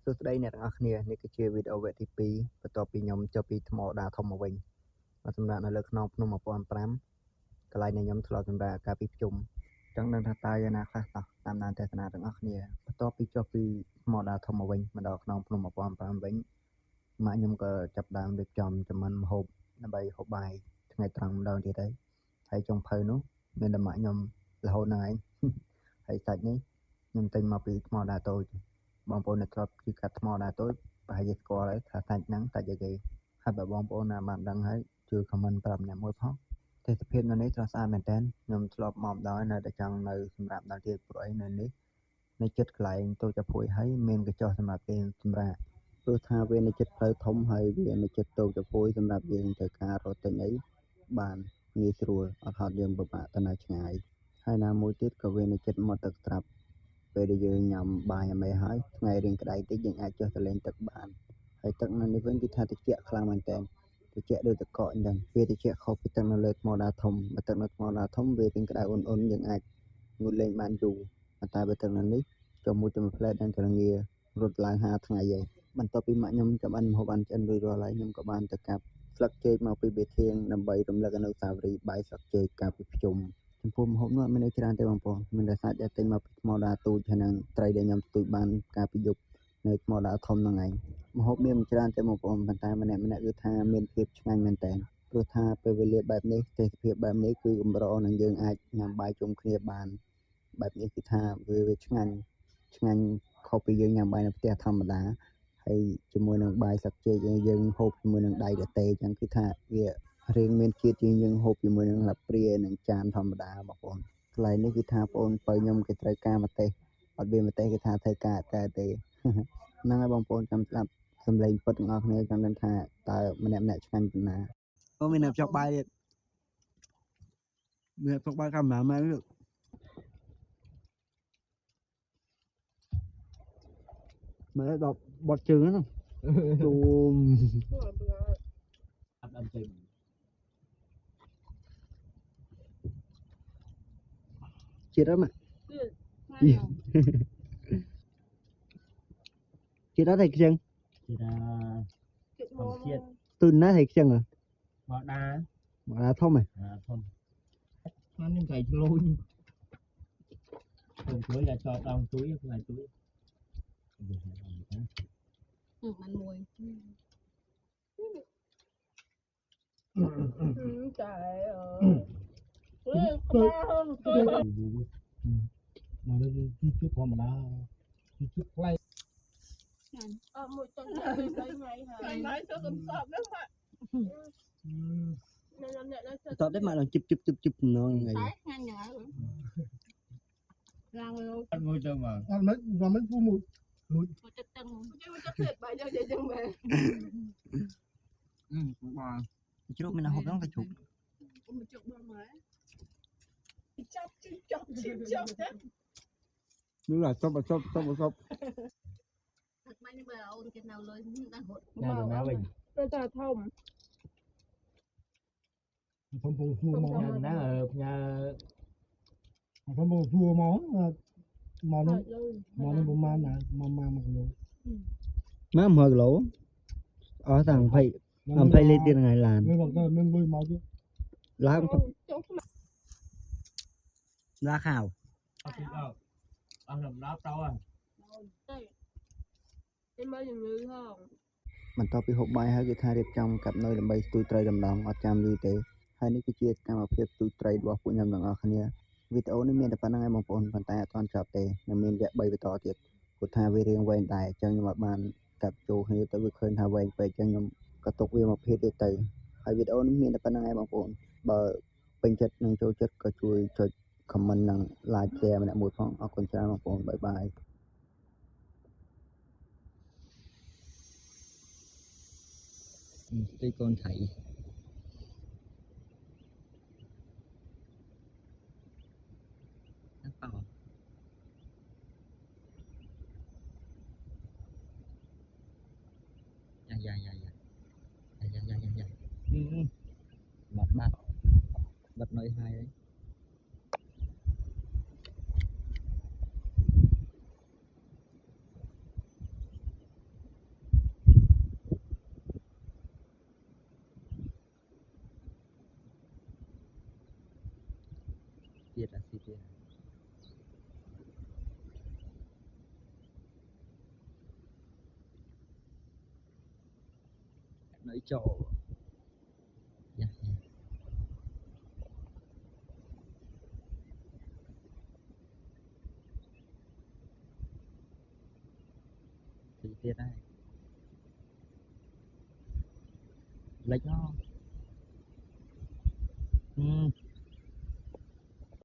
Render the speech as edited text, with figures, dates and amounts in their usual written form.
សួស្តីអ្នកទាំងអស់គ្នានេះគឺជាវីដេអូវគ្គទី2បន្ទាប់ពីខ្ញុំចុះពីថ្មដាធំមកវិញមកសម្រាប់នៅលើខ្នងភ្នំ1005កន្លែងដែលខ្ញុំធ្លាប់សម្រាប់កាលពីភ្ជុំចង់ដឹងថាតើយ៉ាងណាខ្លះតោះតាមដានទស្សនាទាំងអស់គ្នាបន្ទាប់ពីចុះពីថ្មដាធំមកវិញមកដល់ខ្នងភ្នំ1005វិញម៉ាក់ខ្ញុំក៏ចាប់ដើមរៀបចំចម្អិនម្ហូបដើម្បីហូបបាយថ្ងៃត្រង់ម្ដងទៀតហើយចុងភៅនោះមានតែម៉ាក់ខ្ញុំរហូតហ្នឹងឯងហើយសាច់នេះខ្ញុំទិញមកពីថ្មដាតូចបងប្អូនអ្នកធ្លាប់ជិះកាត់ថ្មដាតូចប្រហែលជាស្គាល់ហើយថាសាច់ហ្នឹងសាច់អីគេហើយបើបងប្អូនណាបានដឹងហើយជួយ comment ប្រាប់អ្នកមួយផងទេសភាពនៅនេះស្រស់ស្អាតមែនតើខ្ញុំធ្លាប់មកម្ដងនៅតែចង់នៅសម្រាប់ដល់ទៀតព្រោះអីនៅនេះនៅចិត្តកន្លែងទូចាភួយហើយមានកញ្ចុះសម្រាប់គេសម្រាប់ព្រោះថាវានៅចិត្តផ្លូវធំហើយវានៅចិត្តទូចាភួយសម្រាប់យើងត្រូវការរត់ទិញអីបានងាយស្រួលអត់ហត់យើងពិបាកទៅនៅឆ្ងាយហើយណាមួយទៀតក៏វានៅចិត្តមាត់ទឹកស្រាប់ពេលដែលយើងញ៉ាំបាយអាមេហើយថ្ងៃរៀងក្តៅតិចយើងអាចចុះទៅលេងទឹកបានហើយទឹកនៅនេះវិញគឺថាត្រជាក់ខ្លាំងមែនតើត្រជាក់ដូចទឹកកកអញ្ចឹងវាត្រជាក់ខុសពីទឹកនៅលើថ្មដាធំបើទឹកនៅថ្មដាធំវារៀងក្តៅអ៊ុនៗយើងអាចងូតលេងបានយូរតែបើទឹកនៅនេះចុះមួយទៅមួយផ្លែតនឹងត្រងារត់ឡើង5ថ្ងៃហើយបន្ទាប់ពីម៉ាក់ខ្ញុំចម្អិនម្ហូបបានឆ្អិនរួចរាល់ហើយខ្ញុំក៏បានទៅកាប់ស្លឹកចេកមកពីបេធាងដើម្បីរំលឹកអនុស្សាវរីយ៍បាយស្លឹកចេកកាលពីភ្ជុំចំពោះម្ហូបនោះអត់មានអីច្រើនទេបងប្អូនមានតែសាច់ដែលទិញមកពីថ្មដាទូចហើយនឹងត្រីដែលខ្ញុំស្ទូចបានកាលពីយប់នៅថ្មដាធំហ្នឹងឯងម្ហូបមានច្រើនទេបងប្អូនប៉ុន្តែម្នាក់ៗគឺថាមានភាពឆ្ងាញ់មែនតើព្រោះថាពេលវេលាបែបនេះទេសភាពបែបនេះគឺកម្រនឹងយើងអាចញ៉ាំបាយជុំគ្នាបានបែបនេះគឺថាវាឆ្ងាញ់ខុសពីយើងញ៉ាំបាយនៅផ្ទះធម្មតាហើយជាមួយនឹងបាយស្លឹកចេកយើងហូបជាមួយនឹងដៃដតេអញ្ចឹងគឺថាវារៀងមានជាតិជាងយើងហូបជាមួយនឹងឡាព្រានិងចានធម្មតាបងប្អូនកន្លែងនេះគឺថាបងប្អូនបើខ្ញុំគេត្រូវការម្ទេសអត់មានម្ទេសគេថាត្រូវការកែទេហ្នឹងហើយបងប្អូនចាំស្ដាប់សំឡេងពិតទាំងអស់គ្នាចង់ដឹងថាតើម្នាក់ឆ្ងាញ់ប៉ុណ្ណាអូមានអ្នកចុកបាយទៀតមានចុកបាយកាមេរ៉ាមែនទៀតមើលដល់បត់ជើងហ្នឹងជុំអត់ដល់ជើងជាតិអត់មកជាតិអត់thấyខ្ជិងជាតិទូណាthấyខ្ជិងហ៎មកដាធំហ៎ធំហ្នឹងនឹងកៃឆ្លូញខ្ញុំជួយតែចោលដងទួយខ្លួនទួយបានមួយចាមកលើទីជុធម្មតាទីជុផ្លែអត់មួយចង់ទៅថ្ងៃហើយហើយទៅកំសប់ហ្នឹងម៉ាក់តោះតែមកដល់ជិបណងថ្ងៃឆ្ងាញ់យ៉ាងហ្នឹងឡើងលើអត់មួយទៅមកអត់មិនពូមួយចិត្តទាំងយើងចិត្តទៀតបាយយកចឹងមែនបាទជ្រូកមានហូបហ្នឹងទៅជ្រូកមកជុកបងមើលចាប់នោះឡាចប់បាញ់បើអូនគេនៅលុយដល់រត់ណាវិញទៅតែធំពងភួរមកណាផ្ញើពងភួរមកនោះប្រហែលណាមក1គីឡូណា1គីឡូអស់តាំង20លីត្រទៀតថ្ងៃឡានមានមកមានលុយមកទៀតឡើងឡាខាវអត់លំដាប់តោះទេមើលជំងឺហងបន្ទាប់ពីហូបបាយហើយគឺថារៀបចំកាត់នៅដើម្បីស្ទូចត្រីដំណងអត់ចាំយូរទេហើយនេះគឺជាសកម្មភាពស្ទូចត្រីរបស់ពួកខ្ញុំទាំងអស់គ្នាវីដេអូនេះមានតែប៉ុណ្្នឹងឯងបងប្អូនប៉ុន្តែអត់ទាន់ចប់ទេនៅមានវគ្គ3បន្តទៀតព្រោះថាវារៀងវែងដែរអញ្ចឹងខ្ញុំអត់បានកាត់ចូលគ្នាទៅវាឃើញថាវែងពេកអញ្ចឹងខ្ញុំក៏ទុកវាមកភាគទៀតទៅហើយវីដេអូនេះមានតែប៉ុណ្្នឹងឯងបងប្អូនបើពេញចិត្តនិងចូលចិត្តក៏ជួយចុច comment និង like share ម្នាក់មួយផងអរគុណច្រើនបងប្អូនបាយបាយទីកូនថៃប៉ោយ៉ាបាត់នៅហើយ ទៀតអាស៊ីទៀតនៅចូលយ៉ាស៊ីទៀតហើយលិចហ៎